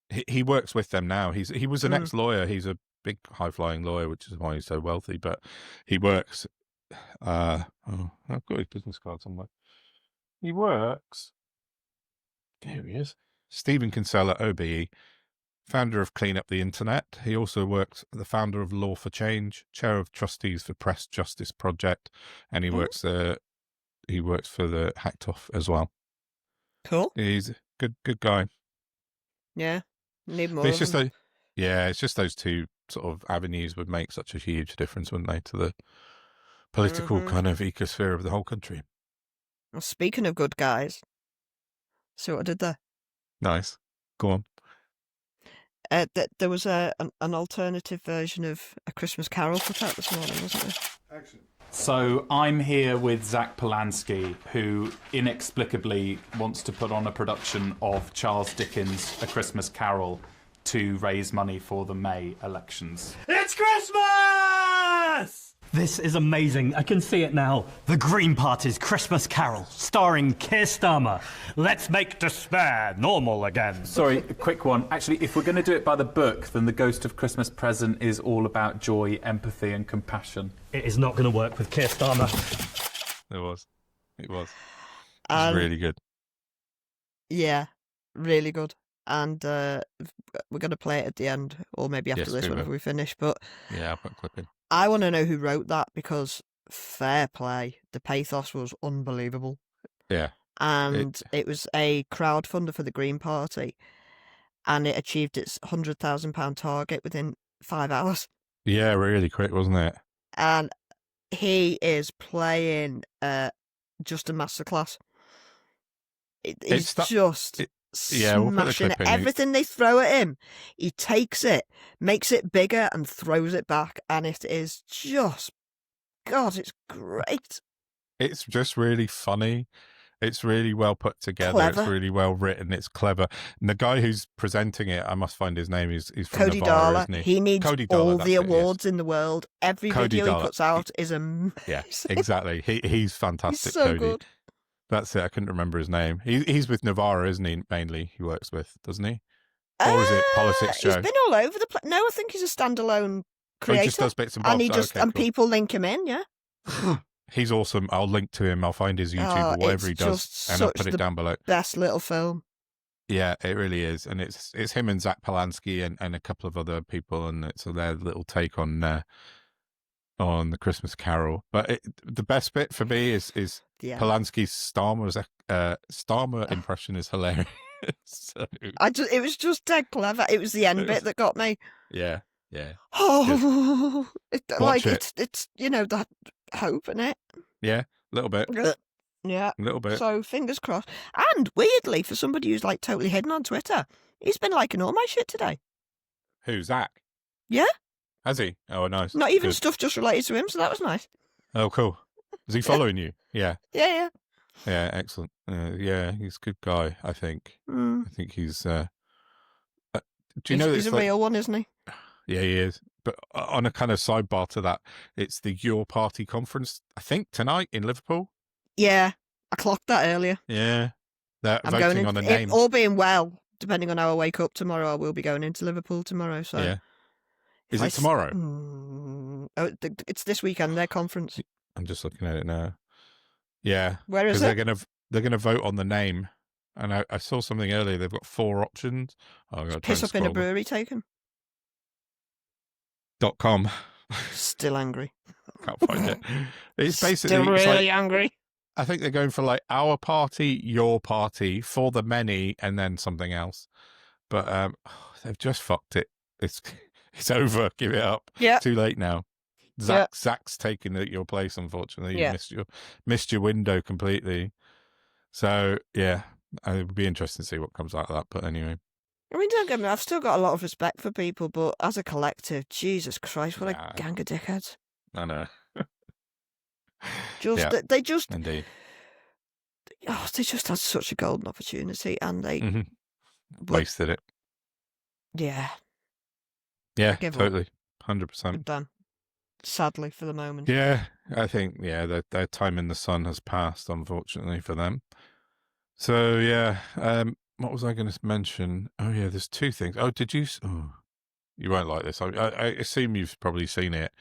he? He works with them now. He was an ex-lawyer. He's a big high-flying lawyer, which is why he's so wealthy. But he works. I've got his business card somewhere. He works. Here he is. Stephen Kinsella, OBE, founder of Clean Up the Internet. He also works the founder of Law for Change, chair of trustees for Press Justice Project, and he works for the Hacked Off as well. Cool. He's a good guy. Yeah, need more. It's just those two sort of avenues would make such a huge difference, wouldn't they, to the political kind of ecosphere of the whole country. Well, speaking of good guys, see what I did there? Nice. Go on. There was an alternative version of A Christmas Carol put out this morning, wasn't there? Excellent. So I'm here with Zach Polanski, who inexplicably wants to put on a production of Charles Dickens' A Christmas Carol to raise money for the May elections. It's Christmas! This is amazing. I can see it now. The Green Party's Christmas Carol, starring Keir Starmer. Let's make despair normal again. Sorry, a quick one. Actually, if we're going to do it by the book, then The Ghost of Christmas Present is all about joy, empathy and compassion. It is not going to work with Keir Starmer. It was. It was really good. Yeah, really good. And we're going to play it at the end, or maybe after this, whenever we finish. But yeah, I'll put a clip in. I want to know who wrote that, because fair play, the pathos was unbelievable. Yeah. And it was a crowdfunder for the Green Party, and it achieved its £100,000 target within 5 hours. Yeah, really quick, wasn't it? And he is playing just a masterclass. He's smashing everything they throw at him. He takes it, makes it bigger, and throws it back, and it is just, God, it's great. It's just really funny. It's really well put together. Clever. It's really well written. It's clever. And the guy who's presenting it, I must find his name. He's from Cody Navarre, Darla. isn't he? He needs all the awards in the world. Every Cody video Darla. he puts out is amazing. Yeah, exactly. He's fantastic. He's so Cody. good. That's it. I couldn't remember his name. He's with Navarra, isn't he? Mainly, he works with, doesn't he? Or is it Politics Show? He's been all over the place. No, I think he's a standalone creator. Oh, he just does bits and bobs. And he just Okay, and cool. people link him in. Yeah. He's awesome. I'll link to him. I'll find his YouTube or whatever he does, and I'll put it down below. Best little film. Yeah, it really is, and it's him and Zach Polanski and a couple of other people, and it's their little take on the Christmas Carol. But the best bit for me is Polanski's Starmer impression is hilarious. So, it was just dead clever. It was the end bit that got me. Yeah. Oh, it's that hope in it. Yeah, a little bit. Yeah, a little bit. So fingers crossed. And weirdly, for somebody who's like totally hidden on Twitter, he's been liking all my shit today. Who, Zach? Yeah. Has he? Oh, nice. Not even stuff just related to him, so that was nice. Oh, cool. Is he following you? Yeah. Yeah. Yeah, excellent. Yeah, he's a good guy, I think. I think he's... do you know he's a real one, isn't he? Yeah, he is. But on a kind of sidebar to that, it's the Your Party conference, I think, tonight in Liverpool. Yeah, I clocked that earlier. Yeah. They're voting on a name. All being well, depending on how I wake up tomorrow, I will be going into Liverpool tomorrow. So yeah. Is it tomorrow? It's this weekend, their conference. I'm just looking at it now. Yeah. Where is it? They're gonna vote on the name. And I saw something earlier. They've got 4 options. Oh, I piss up in a brewery taken. .com. Still angry. Can't find it. It's basically still really angry. I think they're going for like our party, your party, for the many, and then something else. But they've just fucked it. It's over. Give it up. Yeah. Too late now. Zach's taken your place. Unfortunately, you missed your window completely. So yeah, it would be interesting to see what comes out of that. But anyway. I mean, don't get me. I've still got a lot of respect for people, but as a collective, Jesus Christ, what a gang of dickheads! I know. They just indeed. Oh, they just had such a golden opportunity, and they wasted it. Yeah. Yeah, totally, 100%. Done. Sadly, for the moment. Yeah, I think their time in the sun has passed, unfortunately for them. So yeah. What was I going to mention? Oh, yeah, there's 2 things. Oh, did you? Oh, you won't like this. I assume you've probably seen it.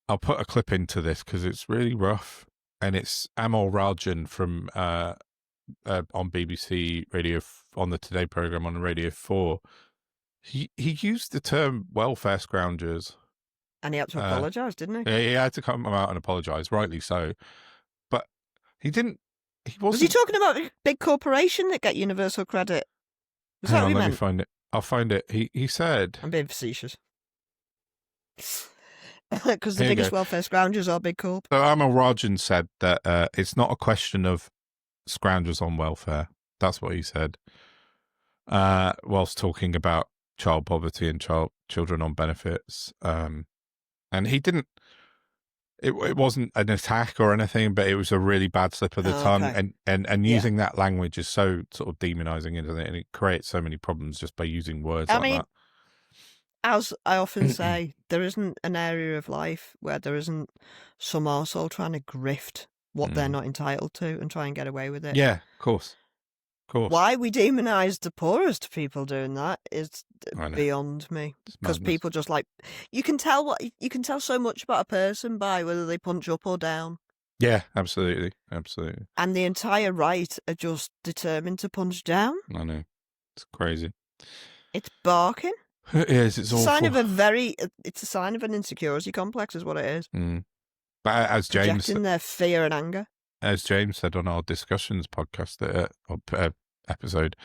I'll put a clip into this because it's really rough. And it's Amol Rajan from on BBC Radio, on the Today programme on Radio 4. He used the term welfare scroungers. And he had to apologise, didn't he? Yeah, he had to come out and apologise, rightly so. But he didn't. Was he talking about a big corporation that get universal credit? Hang on, let me find it. I'll find it. He said... I'm being facetious. Because the biggest welfare scroungers are Big Corp. So Amol Rajan said that it's not a question of scroungers on welfare. That's what he said. Whilst talking about child poverty and children on benefits. And he didn't... It wasn't an attack or anything, but it was a really bad slip of the tongue. Okay. And using that language is so sort of demonizing, isn't it? And it creates so many problems just by using words that. As I often say, there isn't an area of life where there isn't some arsehole trying to grift what they're not entitled to and try and get away with it. Yeah, of course. Why we demonise the poorest people doing that is beyond me. Because people just you can tell so much about a person by whether they punch up or down. Yeah, absolutely. And the entire right are just determined to punch down. I know. It's crazy. It's barking. It is. It's awful. It's a sign of an insecurity complex, is what it is. But as James, projecting their fear and anger. As James said on our discussions podcast episode,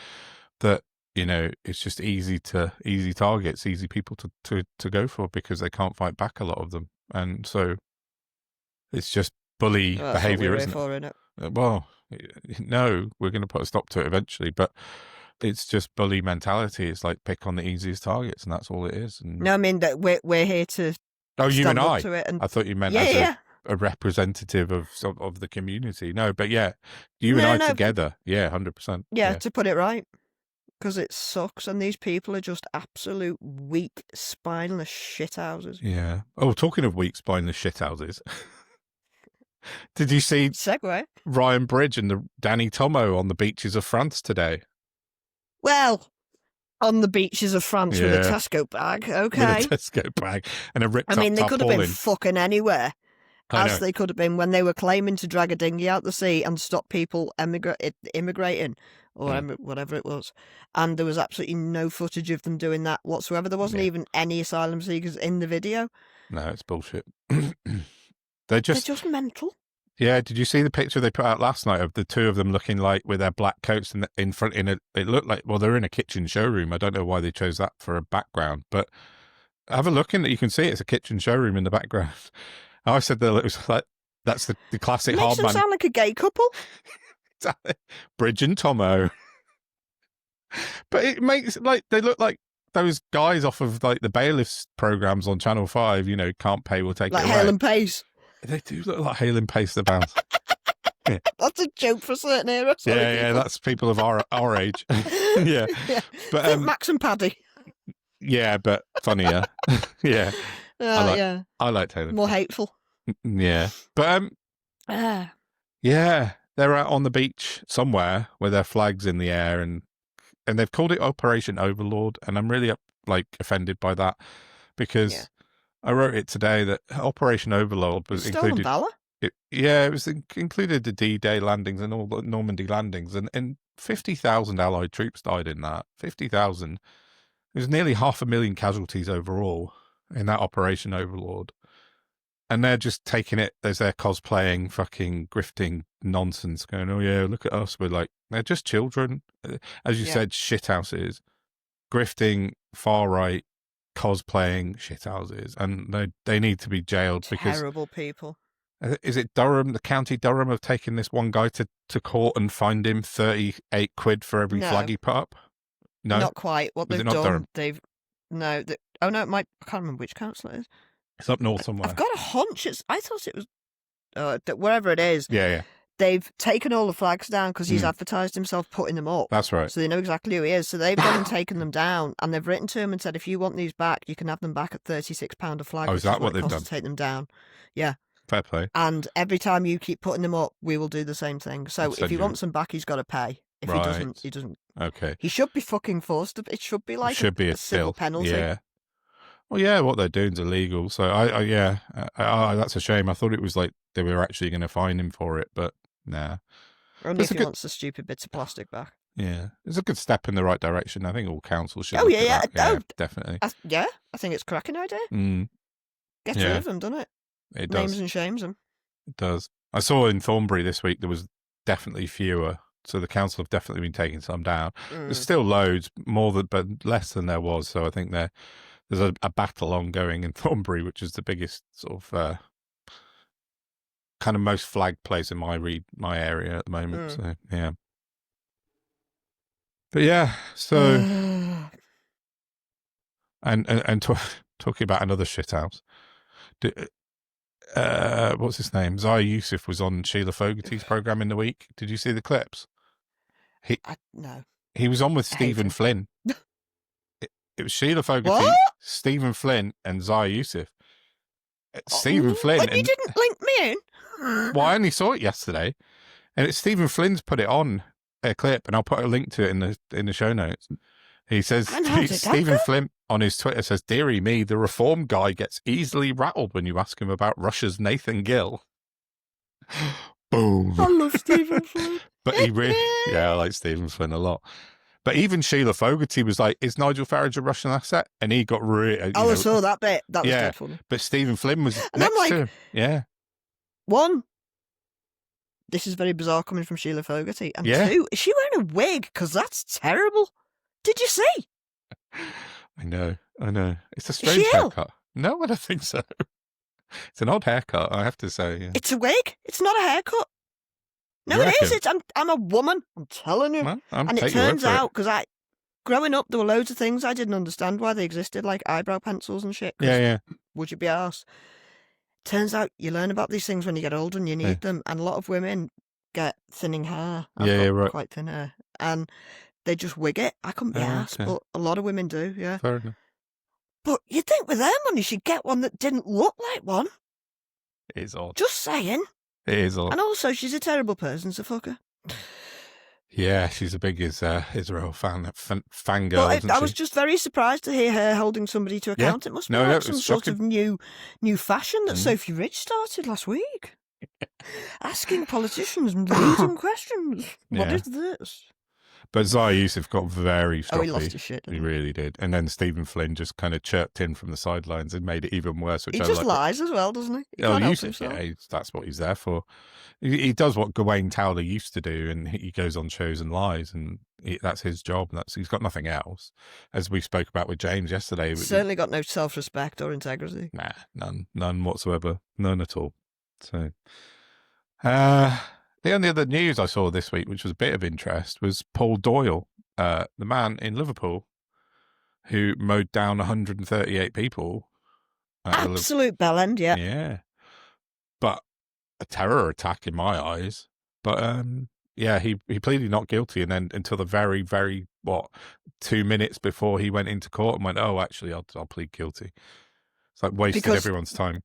that it's just easy targets, easy people to go for because they can't fight back, a lot of them, and so it's just bully behaviour, isn't it? Well, no, we're going to put a stop to it eventually, but. It's just bully mentality. It's like pick on the easiest targets, and that's all it is. And... No, I mean that we're here to. Oh, you and I. To it and... I thought you meant as a representative of the community. No, but you and I together. Yeah, 100%. Yeah, to put it right, because it sucks, and these people are just absolute weak, spineless shithouses. Yeah. Oh, talking of weak, spineless shithouses. Did you see Segue. Ryan Bridge and the Danny Tomo on the beaches of France today? Well, on the beaches of France with a Tesco bag, okay. With a Tesco bag and a ripped up they could have been tarpaulin. fucking anywhere. As they could have been when they were claiming to drag a dinghy out the sea and stop people immigrating, or whatever it was. And there was absolutely no footage of them doing that whatsoever. There wasn't even any asylum seekers in the video. No, it's bullshit. They're just mental. Yeah, did you see the picture they put out last night of the two of them looking like with their black coats in front it looked like, well, they're in a kitchen showroom. I don't know why they chose that for a background, but have a look in it. You can see it's a kitchen showroom in the background. I said that it was like, that's the classic hard man. Makes them sound like a gay couple. Bridge and Tomo. But it makes, like, they look like those guys off of, like, the bailiffs programs on Channel 5, can't pay, we'll take it away. Like Hale and Pace. They do look like Hale and Pace, the band. Yeah. That's a joke for a certain era. Yeah, that's people of our age. Yeah. But Max and Paddy. Yeah, but funnier. Yeah. I like Taylor. More hateful. Yeah. But yeah, they're out on the beach somewhere with their flags in the air and they've called it Operation Overlord, and I'm really offended by that because I wrote it today that Operation Overlord was included. Valor? It was included the D-Day landings and all the Normandy landings, and 50,000 Allied troops died in that. 50,000. There's nearly 500,000 casualties overall in that Operation Overlord. And they're just taking it as they're cosplaying fucking grifting nonsense, going, oh yeah, look at us. We're like, they're just children. As you said, shithouses. Grifting, far right, cosplaying shithouses. And they need to be jailed because... Terrible people. Is it Durham, the County Durham, have taken this one guy to court and fined him 38 quid for every flag he put up? No? Not quite. What they've done, Durham? I can't remember which council it is. It's up north somewhere. I've got a hunch. I thought it was wherever it is. Yeah. They've taken all the flags down because he's advertised himself putting them up. That's right. So they know exactly who he is. So they've gone and taken them down, and they've written to him and said, if you want these back, you can have them back at £36 a flag. Oh, is that what they've done? To take them down. Yeah. Fair play. And every time you keep putting them up, we will do the same thing. So if he wants them back, he's got to pay. If he doesn't, he doesn't. Okay. He should be fucking forced. It should be like a civil penalty. Yeah. Well, yeah, what they're doing is illegal. So that's a shame. I thought it was like they were actually going to fine him for it, but nah. Only if he wants the stupid bits of plastic back. Yeah, it's a good step in the right direction. I think all councils should. Definitely. I think it's a cracking idea. Get rid of them, doesn't it? It does. Names and shames them. It does. I saw in Thornbury this week there was definitely fewer. So the council have definitely been taking some down. There's still loads, but less than there was. So I think there's a battle ongoing in Thornbury, which is the biggest sort of kind of most flagged place in my area at the moment. So yeah. But yeah, so and talking about another shithouse. What's his name? Zaya Yusuf was on Sheila Fogarty's program in the week. Did you see the clips? No. He was on with Stephen Flynn. It was Sheila Fogarty, Stephen Flynn, and Zaya Yusuf. Stephen Flynn. You didn't link me in. Well, I only saw it yesterday, and it's Stephen Flynn's put it on a clip, and I'll put a link to it in the show notes. He says Stephen Flynn on his Twitter says, "Dearie me, the reform guy gets easily rattled when you ask him about Russia's Nathan Gill." Boom. I love Stephen Flynn. But I like Stephen Flynn a lot. But even Sheila Fogarty was like, "Is Nigel Farage a Russian asset?" And he got really. I saw that bit. That was dead funny. But Stephen Flynn was next to him. Yeah. One, this is very bizarre coming from Sheila Fogarty. And two, is she wearing a wig? Because that's terrible. Did you see? I know. It's a strange haircut. No, I don't think so. It's an odd haircut, I have to say. Yeah. It's a wig. It's not a haircut. No, it is. I'm a woman. I'm telling you. Well, and it turns out, because growing up, there were loads of things I didn't understand why they existed, like eyebrow pencils and shit. Yeah. Would you be arse? Turns out you learn about these things when you get older and you need them. And a lot of women get thinning hair. I've got quite thin hair. And they just wig it. I couldn't be arsed, but a lot of women do, yeah. Fair enough. But you'd think with their money she'd get one that didn't look like one. It is odd. Just saying. It is a lot. And also, she's a terrible person, so fuck her. Yeah, she's a big Israel fangirl, But isn't I she? was just very surprised to hear her holding somebody to account. It must be like some sort of new fashion that Sophie Rich started last week. Asking politicians leading questions. What is this? But Zaya Yusuf got very stroppy. Oh, he lost his shit. He really did. And then Stephen Flynn just kind of chirped in from the sidelines and made it even worse. Which He I just like. lies as well, doesn't he? He can't help himself. Yeah, that's what he's there for. He does what Gawain Towler used to do, and he goes on shows and lies, and that's his job. He's got nothing else. As we spoke about with James yesterday. Certainly got no self-respect or integrity. Nah, none whatsoever. None at all. So, the only other news I saw this week, which was a bit of interest, was Paul Doyle, the man in Liverpool who mowed down 138 people. Absolute bellend, yeah. Yeah. But a terror attack in my eyes. But he pleaded not guilty, and then until the very, very 2 minutes before he went into court and went, oh, actually, I'll plead guilty. It's like wasted everyone's time.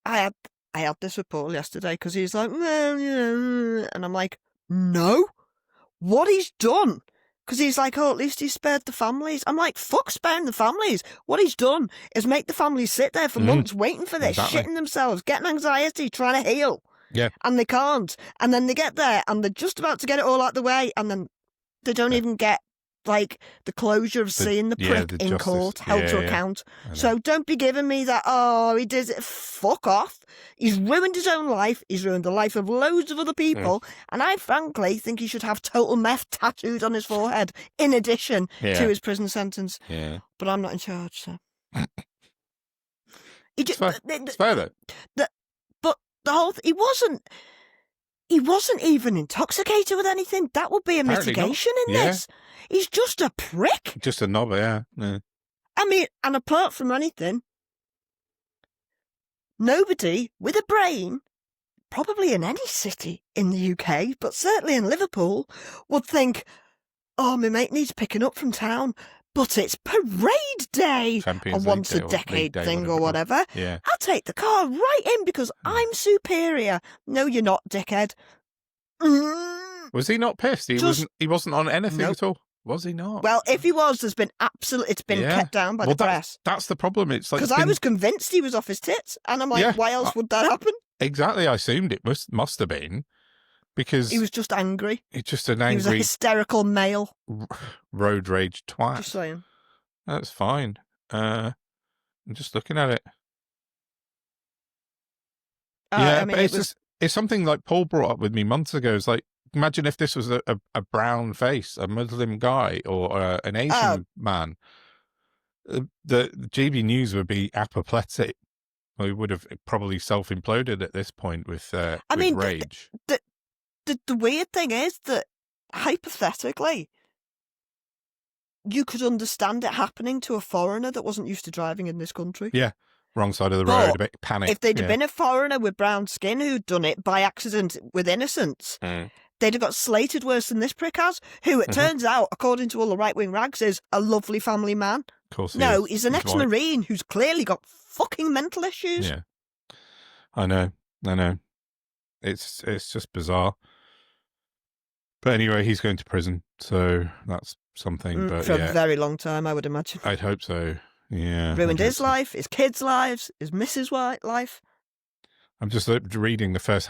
I had this with Paul yesterday because he's like, well, and I'm like, no, what he's done. Because he's like, oh, at least he spared the families. I'm like, fuck sparing the families. What he's done is make the families sit there for months waiting for this, shitting themselves, getting anxiety, trying to heal. Yeah. And they can't. And then they get there and they're just about to get it all out the way. And then they don't even get, like, the closure of seeing the prick in court, held to account. So don't be giving me that, oh, he did it. Fuck off. He's ruined his own life. He's ruined the life of loads of other people. And I frankly think he should have total meth tattooed on his forehead in addition to his prison sentence. Yeah. But I'm not in charge, so. It's fair though. But the whole he wasn't even intoxicated with anything. That would be a mitigation in this. He's just a prick. Just a knob, yeah. I mean, and apart from anything, nobody with a brain, probably in any city in the UK, but certainly in Liverpool, would think, oh, my mate needs picking up from town, but it's parade day, a once-a-decade thing or whatever. Yeah. I'll take the car right in because I'm superior. No, you're not, dickhead. Was he not pissed? He wasn't on anything at all. Was he not? Well, if he was, it's been kept down by the press. That's the problem. It's like because I was convinced he was off his tits, and I'm like, why else would that happen? Exactly, I assumed it must have been because he was just angry. It's just an angry, he was a hysterical male, road rage twat. Just saying. That's fine. I'm just looking at it. I mean, but it's something like Paul brought up with me months ago. It's like, imagine if this was a brown face, a Muslim guy, or an Asian man. The GB News would be apoplectic. We would have probably self-imploded at this point with rage. The weird thing is that, hypothetically, you could understand it happening to a foreigner that wasn't used to driving in this country. Yeah. Wrong side of the road, a bit panic. If they'd have been a foreigner with brown skin who'd done it by accident with innocence, they'd have got slated worse than this prick has, who it turns out, according to all the right-wing rags, is a lovely family man. Of course he's an ex-Marine who's clearly got fucking mental issues. Yeah. I know. It's just bizarre. But anyway, he's going to prison, so that's something. But for a very long time, I would imagine. I'd hope so. Yeah. Ruined his life, his kids' lives, his missus' life. I'm just reading the first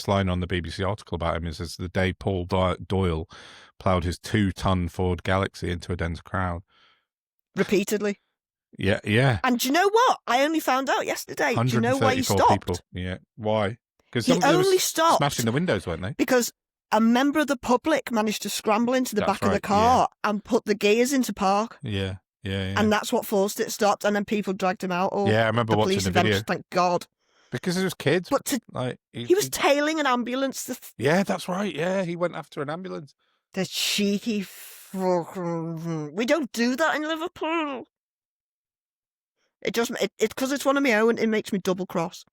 line on the BBC article about him. It says, the day Paul Doyle ploughed his 2-ton Ford Galaxy into a dense crowd. Repeatedly. Yeah. And do you know what? I only found out yesterday. Do you know why he stopped? People. Yeah. Why? Because he only stopped smashing the windows, weren't they? Because a member of the public managed to scramble into the back of the car and put the gears into park. Yeah. And that's what forced it stopped, and then people dragged him out. I remember watching the video. Thank God. Because it was kids. But he was tailing an ambulance. Yeah, that's right. Yeah, he went after an ambulance. The cheeky fucking... We don't do that in Liverpool. It's because it's one of my own, it makes me double cross.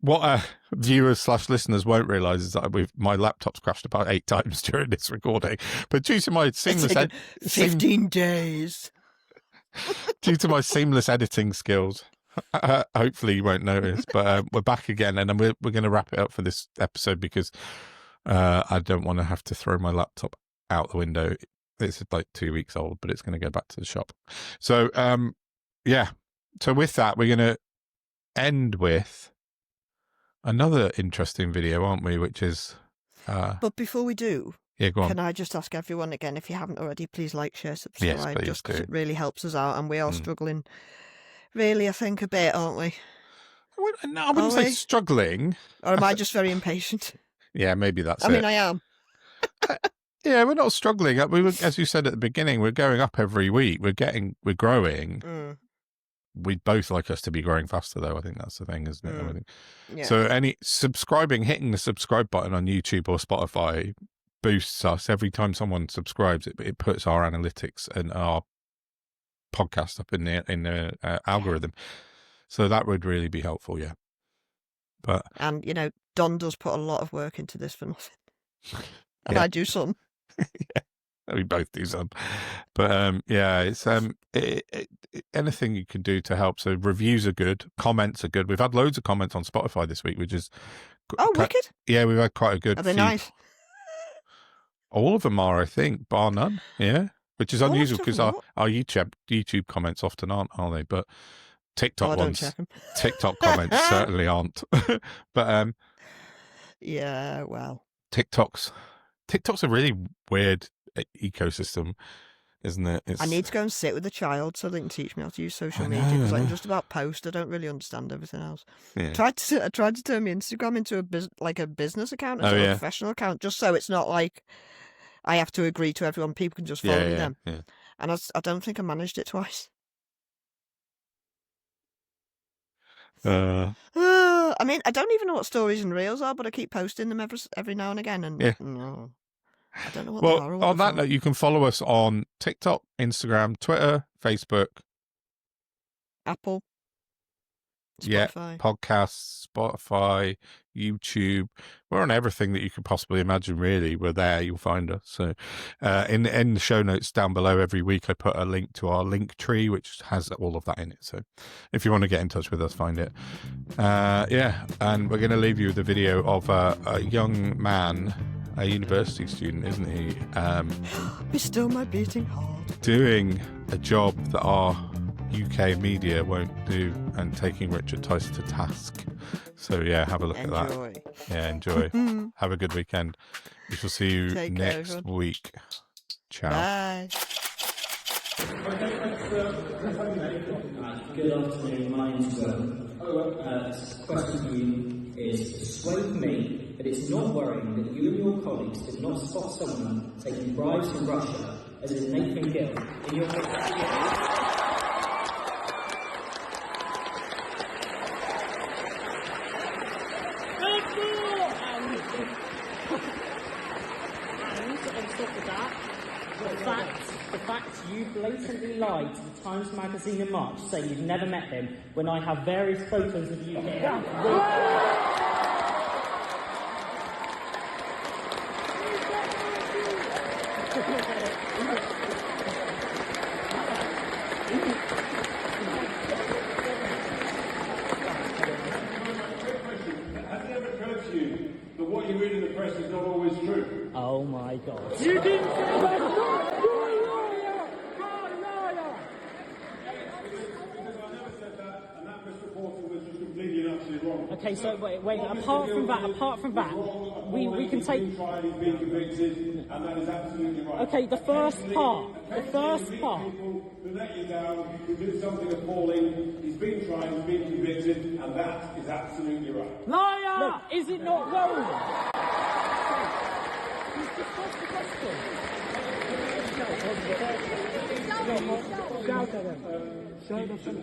What viewers/listeners won't realise is that my laptop's crashed about 8 times during this recording. But due to my seamless... 15 days. Due to my seamless editing skills, Hopefully you won't notice, but we're back again, and then we're going to wrap it up for this episode because I don't want to have to throw my laptop out the window. It's like 2 weeks old, but it's going to go back to the shop. So, yeah. So with that, we're going to end with another interesting video, aren't we? Which is... but before we do, yeah, go on. Can I just ask everyone again, if you haven't already, please like, share, subscribe, yes, please just because do. it really helps us out, and we are struggling, really, I think, a bit, aren't we? No, I wouldn't say struggling. Or am I just very impatient? Yeah, maybe that's I mean, I am. Yeah, we're not struggling. We were, as you said at the beginning, we're going up every week. We're growing. Mm. We'd both like us to be growing faster, though. I think that's the thing, isn't it? Mm. Yeah. So hitting the subscribe button on YouTube or Spotify boosts us. Every time someone subscribes, it puts our analytics and our podcast up in the algorithm. So that would really be helpful, yeah. And, Don does put a lot of work into this for nothing. And yeah. I do some. Yeah, we both do some. But yeah, it's anything you can do to help. So reviews are good, comments are good. We've had loads of comments on Spotify this week, which is wicked. Yeah, we've had quite a good. Are they few. nice? All of them are, I think, bar none. Yeah, which is unusual because our what? YouTube comments often aren't, are they? But TikTok don't ones, check 'em. TikTok comments certainly aren't. But yeah, well, TikTok's a really weird ecosystem, isn't it? I need to go and sit with a child so they can teach me how to use social media, because I can just about post. I don't really understand everything else. Yeah. I tried to turn my Instagram into a business account, a professional account, just so it's not like I have to agree to everyone. People can just follow them. Yeah. And I don't think I managed it twice. Uh, I mean, I don't even know what stories and reels are, but I keep posting them every now and again, and no, I don't know what they are. Well, on that note, you can follow us on TikTok, Instagram, Twitter, Facebook, Apple, Spotify. yeah, podcasts, Spotify, YouTube. We're on everything that you could possibly imagine, really. We're there. You'll find us. So in the show notes down below every week, I put a link to our link tree, which has all of that in it. So if you want to get in touch with us, find it. Yeah, and we're going to leave you with a video of a young man, a university student, isn't he? Be still my beating heart. Doing a job that our UK media won't do, and taking Richard Tice to task. So yeah, have a look at that. Yeah, enjoy. Have a good weekend. We shall see you next week. Ciao. Bye. Good afternoon, my name's Will. Question for you is, persuade me that it's not worrying that you and your colleagues did not spot someone taking bribes from Russia, as in Nathan Gill, in your... The fact you blatantly lied to the Times Magazine in March, saying you've never met him, when I have various photos of you here. Has it ever occurred to you that what you read in the press is not always true? Oh my God. You didn't say that! Okay, so wait. Apart from that, we can take. He's been tried, he's been convicted, and that is absolutely right. Okay, the first part. People who let you down, who did something appalling. He's been tried, he's been convicted, and that is absolutely right. Liar! Look, is it not wrong? He's just asked the question. Shout at him.